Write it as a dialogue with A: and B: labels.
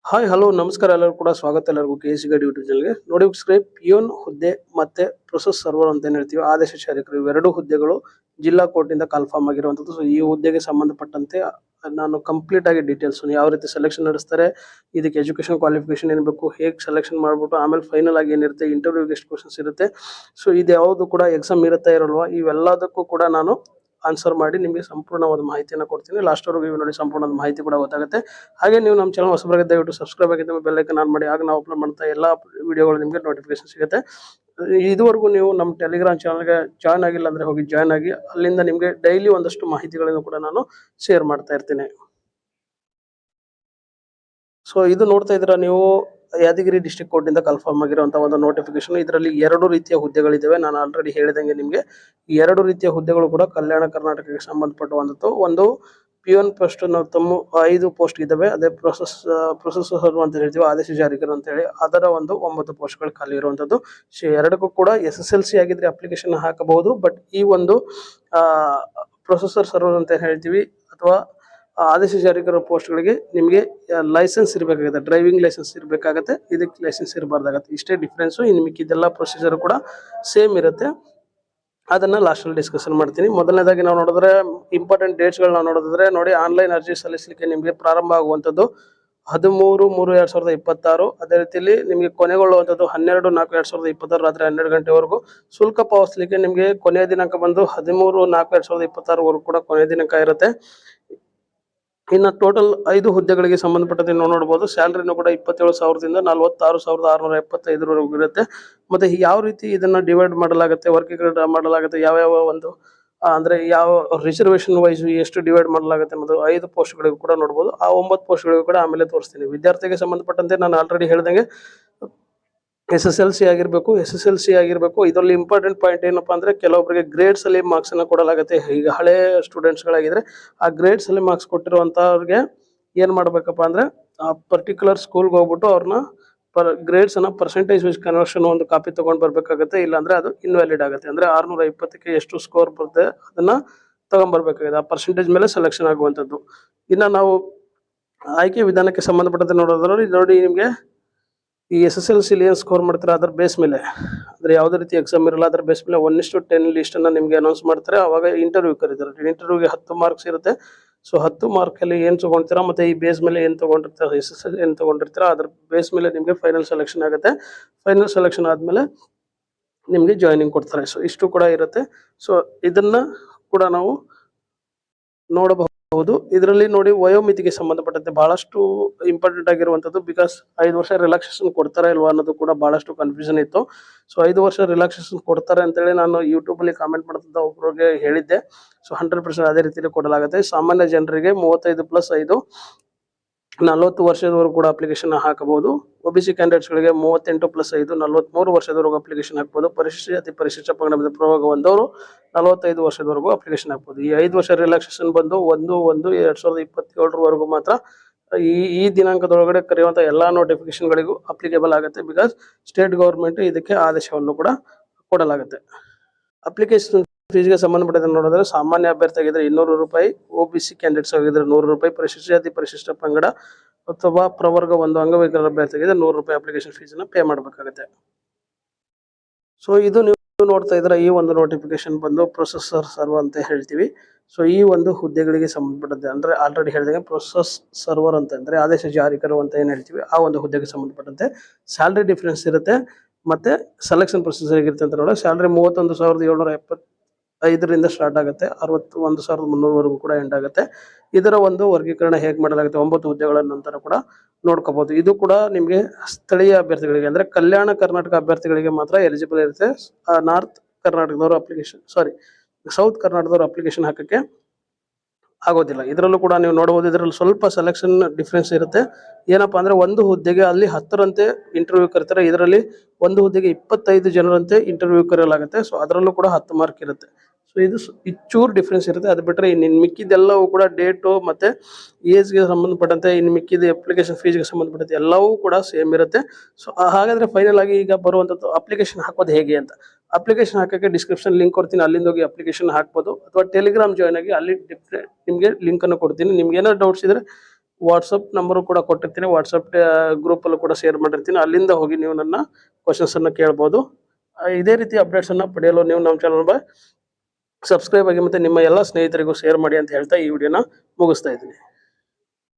A: Hi hello ನಮಸ್ಕಾರ ಎಲ್ಲರೂ ಕೂಡ ಸ್ವಾಗತ ಎಲ್ಲರಿಗೂ ಕೆ ಸಿ ಗಡಿ ಯೂಟ್ಯೂಬ್ ಚಾನಲ್ಗೆ ನೋಡಿ ವೀಕ್ಷಕರೇ ಪಿಯೋನ್ ಹುದ್ದೆ ಮತ್ತೆ ಪ್ರೊಸೆಸ್ ಸರ್ವರ್ ಅಂತ ಏನ್ ಹೇಳ್ತೀವಿ ಆದೇಶ ಚಾಲಕರು ಇವೆರಡು ಹುದ್ದೆಗಳು ಜಿಲ್ಲಾ ಕೋರ್ಟಿಂದ ಕಾಲ್ಫಾರ್ಮ್ ಆಗಿರುವಂತದ್ದು. ಸೊ ಈ ಹುದ್ದೆಗೆ ಸಂಬಂಧಪಟ್ಟಂತೆ ನಾನು ಕಂಪ್ಲೀಟ್ ಆಗಿ ಡೀಟೇಲ್ಸ್ ಯಾವ ರೀತಿ ಸೆಲೆಕ್ಷನ್ ನಡೆಸ್ತಾರೆ, ಇದಕ್ಕೆ ಎಜುಕೇಶನ್ ಕ್ವಾಲಿಫಿಕೇಶನ್ ಏನ್ ಬೇಕು, ಹೇಗೆ ಸೆಲೆಕ್ಷನ್ ಮಾಡ್ಬಿಟ್ಟು ಆಮೇಲೆ ಫೈನಲ್ ಆಗಿ ಏನಿರುತ್ತೆ, ಇಂಟರ್ವ್ಯೂಗೆ ಎಷ್ಟು ಕ್ವಶನ್ಸ್ ಇರುತ್ತೆ, ಸೊ ಇದು ಯಾವುದು ಕೂಡ ಎಕ್ಸಾಮ್ ಇರುತ್ತಾ ಇರಲ್ವಾ, ಇವೆಲ್ಲದಕ್ಕೂ ಕೂಡ ನಾನು ಆನ್ಸರ್ ಮಾಡಿ ನಿಮಗೆ ಸಂಪೂರ್ಣವಾದ ಮಾಹಿತಿಯನ್ನು ಕೊಡ್ತೀನಿ. ಲಾಸ್ಟ್ ವರೆಗೂ ನೋಡಿ ಸಂಪೂರ್ಣವಾದ ಮಾಹಿತಿ ಕೂಡ ಗೊತ್ತಾಗುತ್ತೆ. ಹಾಗೆ ನೀವು ನಮ್ಮ ಚಾನಲ್ ಹೊಸಬರಾಗಿ ದಯವಿಟ್ಟು ಸಬ್ಸ್ಕ್ರೈಬ್ ಆಗಿದ್ದ ಬೆಲ್ ಐಕಾನ್ ಆನ್ ಮಾಡಿ, ಆಗ ನಾವು ಅಪ್ಲೋಡ್ ಮಾಡ್ತಾ ಎಲ್ಲ ವಿಡಿಯೋಗಳು ನಿಮಗೆ ನೋಟಿಫಿಕೇಶನ್ ಸಿಗುತ್ತೆ. ಇದುವರೆಗೂ ನೀವು ನಮ್ಮ ಟೆಲಿಗ್ರಾಮ್ ಚಾನಲ್ಗೆ ಜಾಯ್ನ್ ಆಗಿಲ್ಲ ಅಂದ್ರೆ ಹೋಗಿ ಜಾಯ್ನ್ ಆಗಿ, ಅಲ್ಲಿಂದ ನಿಮಗೆ ಡೈಲಿ ಒಂದಷ್ಟು ಮಾಹಿತಿಗಳನ್ನು ಕೂಡ ನಾನು ಶೇರ್ ಮಾಡ್ತಾ ಇರ್ತೀನಿ. ಸೊ ಇದು ನೋಡ್ತಾ ಇದ್ದೀರಾ ನೀವು, ಯಾದಗಿರಿ ಡಿಸ್ಟ್ರಿಕ್ಟ್ ಕೋರ್ಟಿಂದ ಕನ್ಫರ್ಮ್ ಆಗಿರುವಂತಹ ಒಂದು ನೋಟಿಫಿಕೇಶನ್. ಇದರಲ್ಲಿ ಎರಡು ರೀತಿಯ ಹುದ್ದೆಗಳಿದ್ದಾವೆ. ನಾನು ಆಲ್ರೆಡಿ ಹೇಳಿದಂಗೆ ನಿಮಗೆ ಈ ಎರಡು ರೀತಿಯ ಹುದ್ದೆಗಳು ಕೂಡ ಕಲ್ಯಾಣ ಕರ್ನಾಟಕಕ್ಕೆ ಸಂಬಂಧಪಟ್ಟಂತದ್ದು. ಒಂದು ಪಿಯೋನ್ ಪೋಸ್ಟ್ ತಮ್ಮ 5 ಪೋಸ್ಟ್ ಇದಾವೆ. ಅದೇ ಪ್ರೊಸೆಸರ್ ಅಂತ ಹೇಳ್ತೀವಿ, ಆದೇಶ ಜಾರಿಕರು ಅಂತ ಹೇಳಿ, ಅದರ ಒಂದು 9 ಪೋಸ್ಟ್ಗಳು ಖಾಲಿ ಇರುವಂತದ್ದು. ಎರಡಕ್ಕೂ ಕೂಡ SSLC ಆಗಿದ್ರೆ ಅಪ್ಲಿಕೇಶನ್ ಹಾಕಬಹುದು. ಬಟ್ ಈ ಒಂದು ಪ್ರೊಸೆಸರ್ ಸರ್ವರ್ ಅಂತ ಹೇಳ್ತೀವಿ ಅಥವಾ ಆದೇಶ ಜಾರಿಕರ ಪೋಸ್ಟ್ಗಳಿಗೆ ನಿಮಗೆ ಲೈಸೆನ್ಸ್ ಇರಬೇಕಾಗುತ್ತೆ, ಡ್ರೈವಿಂಗ್ ಲೈಸೆನ್ಸ್ ಇರಬೇಕಾಗತ್ತೆ. ಇದಕ್ಕೆ ಲೈಸೆನ್ಸ್ ಇರಬಾರ್ದಾಗತ್ತೆ. ಇಷ್ಟೇ ಡಿಫ್ರೆನ್ಸು. ಇನ್ನು ಮಿಕ್ಕಿದೆಲ್ಲ ಪ್ರೊಸೀಜರ್ ಕೂಡ ಸೇಮ್ ಇರುತ್ತೆ. ಅದನ್ನ ಲಾಸ್ಟಲ್ಲಿ ಡಿಸ್ಕಷನ್ ಮಾಡ್ತೀನಿ. ಮೊದಲನೇದಾಗಿ ನಾವು ನೋಡಿದ್ರೆ ಇಂಪಾರ್ಟೆಂಟ್ ಡೇಟ್ಸ್ಗಳು ನಾವು ನೋಡಿದ್ರೆ ನೋಡಿ, ಆನ್ಲೈನ್ ಅರ್ಜಿ ಸಲ್ಲಿಸಲಿಕ್ಕೆ ನಿಮಗೆ ಪ್ರಾರಂಭ ಆಗುವಂಥದ್ದು 13/3/2026. ಅದೇ ರೀತಿಯಲ್ಲಿ ನಿಮಗೆ ಕೊನೆಗೊಳ್ಳುವಂಥದ್ದು 12/4/2026 ರಾತ್ರಿ 12 ಗಂಟೆವರೆಗೂ. ಶುಲ್ಕ ಪಾವತಿಸಲಿಕ್ಕೆ ನಿಮಗೆ ಕೊನೆಯ ದಿನಾಂಕ ಬಂದು 13/4/2026 ಕೂಡ ಕೊನೆಯ ದಿನಾಂಕ ಇರುತ್ತೆ. ಇನ್ನು ಟೋಟಲ್ 5 ಹುದ್ದೆಗಳಿಗೆ ಸಂಬಂಧಪಟ್ಟಂತೆ ನಾವು ನೋಡಬಹುದು. ಸ್ಯಾಲರಿನೂ ಕೂಡ 27,000ದಿಂದ 46,675 ಇರುತ್ತೆ. ಮತ್ತೆ ಯಾವ ರೀತಿ ಇದನ್ನ ಡಿವೈಡ್ ಮಾಡಲಾಗುತ್ತೆ, ವರ್ಗೀಕರಣ ಮಾಡಲಾಗುತ್ತೆ, ಯಾವ ಒಂದು ಅಂದ್ರೆ ಯಾವ ರಿಸರ್ವೇಶನ್ ವೈಸ್ ಎಷ್ಟು ಡಿವೈಡ್ ಮಾಡಲಾಗುತ್ತೆ ಅನ್ನೋದು 5 ಪೋಸ್ಟ್ಗಳಿಗೂ ಕೂಡ ನೋಡಬಹುದು. ಆ 9 ಪೋಸ್ಟ್ಗಳಿಗೂ ಕೂಡ ಆಮೇಲೆ ತೋರಿಸ್ತೀನಿ. ವಿದ್ಯಾರ್ಥಿಗೆ ಸಂಬಂಧಪಟ್ಟಂತೆ ನಾನು ಆಲ್ರೆಡಿ ಹೇಳಿದಂಗೆ SSLC ಆಗಿರ್ಬೇಕು. ಇದರಲ್ಲಿ ಇಂಪಾರ್ಟೆಂಟ್ ಪಾಯಿಂಟ್ ಏನಪ್ಪಾ ಅಂದ್ರೆ, ಕೆಲವೊಬ್ಬರಿಗೆ ಗ್ರೇಡ್ಸ್ ಅಲ್ಲಿ ಮಾರ್ಕ್ಸ್ ಅನ್ನ ಕೊಡಲಾಗುತ್ತೆ. ಈಗ ಹಳೆ ಸ್ಟೂಡೆಂಟ್ಸ್ ಗಳಾಗಿದ್ರೆ ಆ ಗ್ರೇಡ್ಸ್ ಅಲ್ಲಿ ಮಾರ್ಕ್ಸ್ ಕೊಟ್ಟಿರುವಂತವ್ರಿಗೆ ಏನ್ ಮಾಡ್ಬೇಕಪ್ಪ ಅಂದ್ರೆ, ಆ ಪರ್ಟಿಕ್ಯುಲರ್ ಸ್ಕೂಲ್ಗೆ ಹೋಗ್ಬಿಟ್ಟು ಅವ್ರನ್ನ ಗ್ರೇಡ್ಸ್ ಅನ್ನ ಪರ್ಸೆಂಟೇಜ್ ವೈಸ್ ಕನ್ವರ್ಷನ್ ಒಂದು ಕಾಪಿ ತಗೊಂಡ್ ಬರ್ಬೇಕಾಗುತ್ತೆ. ಇಲ್ಲಾಂದ್ರೆ ಅದು ಇನ್ವ್ಯಾಲಿಡ್ ಆಗುತ್ತೆ. ಅಂದ್ರೆ 620ಕ್ಕೆ ಎಷ್ಟು ಸ್ಕೋರ್ ಬರುತ್ತೆ ಅದನ್ನ ತಗೊಂಡ್ಬರ್ಬೇಕಾಗುತ್ತೆ. ಆ ಪರ್ಸೆಂಟೇಜ್ ಮೇಲೆ ಸೆಲೆಕ್ಷನ್ ಆಗುವಂತದ್ದು. ಇನ್ನ ನಾವು ಆಯ್ಕೆ ವಿಧಾನಕ್ಕೆ ಸಂಬಂಧಪಟ್ಟಂತೆ ನೋಡೋದ್ರಲ್ಲಿ ನೋಡಿ, ನಿಮ್ಗೆ ಈ SSLC ಏನ್ ಸ್ಕೋರ್ ಮಾಡ್ತಾರೆ ಅದರ ಬೇಸ್ ಮೇಲೆ, ಅಂದ್ರೆ ಯಾವುದೇ ರೀತಿ ಎಕ್ಸಾಮ್ ಇರಲ್ಲ, ಅದರ ಬೇಸ್ ಮೇಲೆ 1:10 ಲಿಸ್ಟ್ ಅನ್ನ ನಿಮ್ಗೆ ಅನೌನ್ಸ್ ಮಾಡ್ತಾರೆ. ಅವಾಗ ಇಂಟರ್ವ್ಯೂ ಕರೀತಾರೆ. ಇಂಟರ್ವ್ಯೂಗೆ 10 ಮಾರ್ಕ್ಸ್ ಇರುತ್ತೆ. ಸೊ 10 ಮಾರ್ಕ್ ಅಲ್ಲಿ ಏನ್ ತಗೊಂತೀರಾ, ಮತ್ತೆ ಈ ಬೇಸ್ ಮೇಲೆ ಏನ್ ತಗೊಂಡಿರ್ತೀರಾ, SSLC ಏನ್ ತಗೊಂಡಿರ್ತೀರಾ ಅದ್ರ ಬೇಸ್ ಮೇಲೆ ನಿಮ್ಗೆ ಫೈನಲ್ ಸೆಲೆಕ್ಷನ್ ಆಗುತ್ತೆ. ಫೈನಲ್ ಸೆಲೆಕ್ಷನ್ ಆದ್ಮೇಲೆ ನಿಮ್ಗೆ ಜಾಯ್ನಿಂಗ್ ಕೊಡ್ತಾರೆ. ಸೊ ಇಷ್ಟು ಕೂಡ ಇರುತ್ತೆ. ಸೊ ಇದನ್ನ ಕೂಡ ನಾವು ನೋಡಬಹುದು. ಇದರಲ್ಲಿ ನೋಡಿ, ವಯೋಮಿತಿಗೆ ಸಂಬಂಧಪಟ್ಟಂತೆ ಬಹಳಷ್ಟು ಇಂಪಾರ್ಟೆಂಟ್ ಆಗಿರುವಂತದ್ದು. ಬಿಕಾಸ್ 5 ವರ್ಷ ರಿಲ್ಯಾಕ್ಸೇಷನ್ ಕೊಡ್ತಾರೆ ಇಲ್ವಾ ಅನ್ನೋದು ಕೂಡ ಬಹಳಷ್ಟು ಕನ್ಫ್ಯೂಷನ್ ಇತ್ತು. ಸೊ 5 ವರ್ಷ ರಿಲ್ಯಾಕ್ಸೇಷನ್ ಕೊಡ್ತಾರೆ ಅಂತೇಳಿ ನಾನು ಯೂಟ್ಯೂಬ್ ಅಲ್ಲಿ ಕಾಮೆಂಟ್ ಮಾಡ್ತಿದ್ದ ಒಬ್ಬರಿಗೆ ಹೇಳಿದ್ದೆ. ಸೊ 100% ಅದೇ ರೀತಿಯಲ್ಲಿ ಕೊಡಲಾಗುತ್ತೆ. ಸಾಮಾನ್ಯ ಜನರಿಗೆ 35+5 40 ವರ್ಷದವರೆಗೂ ಕೂಡ ಅಪ್ಲಿಕೇಶನ್ ಹಾಕಬಹುದು. OBC ಕ್ಯಾಂಡಿಡೇಟ್ಸ್ ಗಳಿಗೆ 38+5 43 ವರ್ಷದವರೆಗೂ ಅಪ್ಲಿಕೇಶನ್ ಹಾಕಬಹುದು. ಪರಿಶಿಷ್ಟ ಜಾತಿ ಪರಿಶಿಷ್ಟ ಪಂಗಡದ ಪ್ರವರ್ಗ ಹೊಂದವರು 45 ವರ್ಷದವರೆಗೂ ಅಪ್ಲಿಕೇಶನ್ ಹಾಕಬಹುದು. ಈ 5 ವರ್ಷ ರಿಲ್ಯಾಕ್ಸೇಷನ್ ಬಂದು 1/1/2027 ಮಾತ್ರ ಈ ದಿನಾಂಕದೊಳಗಡೆ ಕರೆಯುವಂತಹ ಎಲ್ಲಾ ನೋಟಿಫಿಕೇಶನ್ ಗಳಿಗೂ ಅಪ್ಲಿಕೇಬಲ್ ಆಗುತ್ತೆ. ಬಿಕಾಸ್ ಸ್ಟೇಟ್ ಗವರ್ಮೆಂಟ್ ಇದಕ್ಕೆ ಆದೇಶವನ್ನು ಕೂಡ ಕೊಡಲಾಗುತ್ತೆ. ಅಪ್ಲಿಕೇಶನ್ ಫೀಸ್ಗೆ ಸಂಬಂಧಪಟ್ಟಂತೆ ನೋಡಿದ್ರೆ, ಸಾಮಾನ್ಯ ಅಭ್ಯರ್ಥಿ ಆಗಿದ್ರೆ 200 ರೂಪಾಯಿ, OBC ಕ್ಯಾಂಡಿಡೇಟ್ಸ್ ಆಗಿದ್ರೆ 100 ರೂಪಾಯಿ, ಪರಿಶಿಷ್ಟ ಜಾತಿ ಪರಿಶಿಷ್ಟ ಪಂಗಡ ಅಥವಾ ಪ್ರವರ್ಗ ಒಂದು ಅಂಗವಿಕಲ ಅಭ್ಯರ್ಥಿ ಆಗಿದ್ರೆ 100 ರೂಪಾಯಿ ಅಪ್ಲಿಕೇಶನ್ ಫೀಸ್ ಅನ್ನ ಪೇ ಮಾಡಬೇಕಾಗುತ್ತೆ. ಸೊ ಇದು ನೀವು ನೋಡ್ತಾ ಇದ್ರೆ ಈ ಒಂದು ನೋಟಿಫಿಕೇಶನ್ ಬಂದು ಪ್ರೊಸೆಸರ್ ಸರ್ವರ್ ಅಂತ ಹೇಳ್ತೀವಿ. ಸೊ ಈ ಒಂದು ಹುದ್ದೆಗಳಿಗೆ ಸಂಬಂಧಪಟ್ಟಂತೆ, ಅಂದ್ರೆ ಆಲ್ರೆಡಿ ಹೇಳಿದಂಗೆ ಪ್ರೊಸೆಸ್ ಸರ್ವರ್ ಅಂತಂದ್ರೆ ಆದೇಶ ಜಾರಿಕರು ಅಂತ ಏನ್ ಹೇಳ್ತೀವಿ, ಆ ಒಂದು ಹುದ್ದೆಗೆ ಸಂಬಂಧಪಟ್ಟಂತೆ ಸ್ಯಾಲರಿ ಡಿಫರೆನ್ಸ್ ಇರುತ್ತೆ. ಮತ್ತೆ ಸೆಲೆಕ್ಷನ್ ಪ್ರೊಸೀಜರ್ ಹೇಗಿರುತ್ತೆ ಅಂತ ನೋಡಿದ್ರೆ, ಸ್ಯಾಲರಿ 31,775ರಿಂದ ಸ್ಟಾರ್ಟ್ ಆಗುತ್ತೆ. 61,300ವರೆಗೂ ಕೂಡ ಎಂಡ್ ಆಗುತ್ತೆ. ಇದರ ಒಂದು ವರ್ಗೀಕರಣ ಹೇಗೆ ಮಾಡಲಾಗುತ್ತೆ, 9 ಹುದ್ದೆಗಳ ನಂತರ ಕೂಡ ನೋಡ್ಕೋಬಹುದು. ಇದು ಕೂಡ ನಿಮ್ಗೆ ಸ್ಥಳೀಯ ಅಭ್ಯರ್ಥಿಗಳಿಗೆ ಅಂದ್ರೆ ಕಲ್ಯಾಣ ಕರ್ನಾಟಕ ಅಭ್ಯರ್ಥಿಗಳಿಗೆ ಮಾತ್ರ ಎಲಿಜಿಬಲ್ ಇರುತ್ತೆ. ನಾರ್ತ್ ಕರ್ನಾಟಕದವರು ಸೌತ್ ಕರ್ನಾಟಕದವರು ಅಪ್ಲಿಕೇಶನ್ ಹಾಕಕ್ಕೆ ಆಗೋದಿಲ್ಲ. ಇದರಲ್ಲೂ ಕೂಡ ನೀವು ನೋಡಬಹುದು, ಇದರಲ್ಲಿ ಸ್ವಲ್ಪ ಸೆಲೆಕ್ಷನ್ ಡಿಫ್ರೆನ್ಸ್ ಇರುತ್ತೆ. ಏನಪ್ಪಾ ಅಂದ್ರೆ, ಒಂದು ಹುದ್ದೆಗೆ ಅಲ್ಲಿ 10ರಂತೆ ಇಂಟರ್ವ್ಯೂ ಕರೀತಾರೆ. ಇದರಲ್ಲಿ ಒಂದು ಹುದ್ದೆಗೆ 25 ಜನರಂತೆ ಇಂಟರ್ವ್ಯೂ ಕರೆಯಲಾಗುತ್ತೆ. ಸೊ ಅದರಲ್ಲೂ ಕೂಡ 10 ಮಾರ್ಕ್ ಇರುತ್ತೆ. ಸೊ ಇದು ಚೂರ್ ಡಿಫ್ರೆನ್ಸ್ ಇರುತ್ತೆ. ಅದು ಬಿಟ್ಟರೆ ಇನ್ನು ಮಿಕ್ಕಿದೆಲ್ಲವೂ ಕೂಡ ಡೇಟು ಮತ್ತೆ ಏಜ್ಗೆ ಸಂಬಂಧಪಟ್ಟಂತೆ, ಇನ್ನು ಮಿಕ್ಕಿದ ಅಪ್ಲಿಕೇಶನ್ ಫೀಸ್ಗೆ ಸಂಬಂಧಪಟ್ಟಂತೆ ಎಲ್ಲವೂ ಕೂಡ ಸೇಮ್ ಇರುತ್ತೆ. ಸೊ ಹಾಗಾದ್ರೆ ಫೈನಲ್ ಆಗಿ ಈಗ ಬರುವಂತದ್ದು ಅಪ್ಲಿಕೇಶನ್ ಹಾಕೋದು ಹೇಗೆ ಅಂತ. ಅಪ್ಲಿಕೇಶನ್ ಹಾಕಕ್ಕೆ ಡಿಸ್ಕ್ರಿಪ್ಷನ್ ಲಿಂಕ್ ಕೊಡ್ತೀನಿ, ಅಲ್ಲಿಂದ ಹೋಗಿ ಅಪ್ಲಿಕೇಶನ್ ಹಾಕ್ಬೋದು. ಅಥವಾ ಟೆಲಿಗ್ರಾಮ್ ಜಾಯ್ನ್ ಆಗಿ ಅಲ್ಲಿ ನಿಮ್ಗೆ ಲಿಂಕ್ ಅನ್ನು ಕೊಡ್ತೀನಿ. ನಿಮ್ಗೆ ಏನಾದ್ರು ಡೌಟ್ಸ್ ಇದ್ರೆ ವಾಟ್ಸಪ್ ನಂಬರು ಕೂಡ ಕೊಟ್ಟಿರ್ತೀನಿ. ವಾಟ್ಸಪ್ ಗ್ರೂಪಲ್ಲೂ ಕೂಡ ಶೇರ್ ಮಾಡಿರ್ತೀನಿ. ಅಲ್ಲಿಂದ ಹೋಗಿ ನೀವು ನನ್ನ ಕ್ವಶನ್ಸನ್ನು ಕೇಳ್ಬೋದು. ಇದೇ ರೀತಿ ಅಪ್ಡೇಟ್ಸನ್ನು ಪಡೆಯಲು ನೀವು ನಮ್ಮ ಚಾನಲ್ ಸಬ್ಸ್ಕ್ರೈಬ್ ಆಗಿ ಮತ್ತು ನಿಮ್ಮ ಎಲ್ಲ ಸ್ನೇಹಿತರಿಗೂ ಶೇರ್ ಮಾಡಿ ಅಂತ ಹೇಳ್ತಾ ಈ ವಿಡಿಯೋನ ಮುಗಿಸ್ತಾ ಇದ್ದೀನಿ.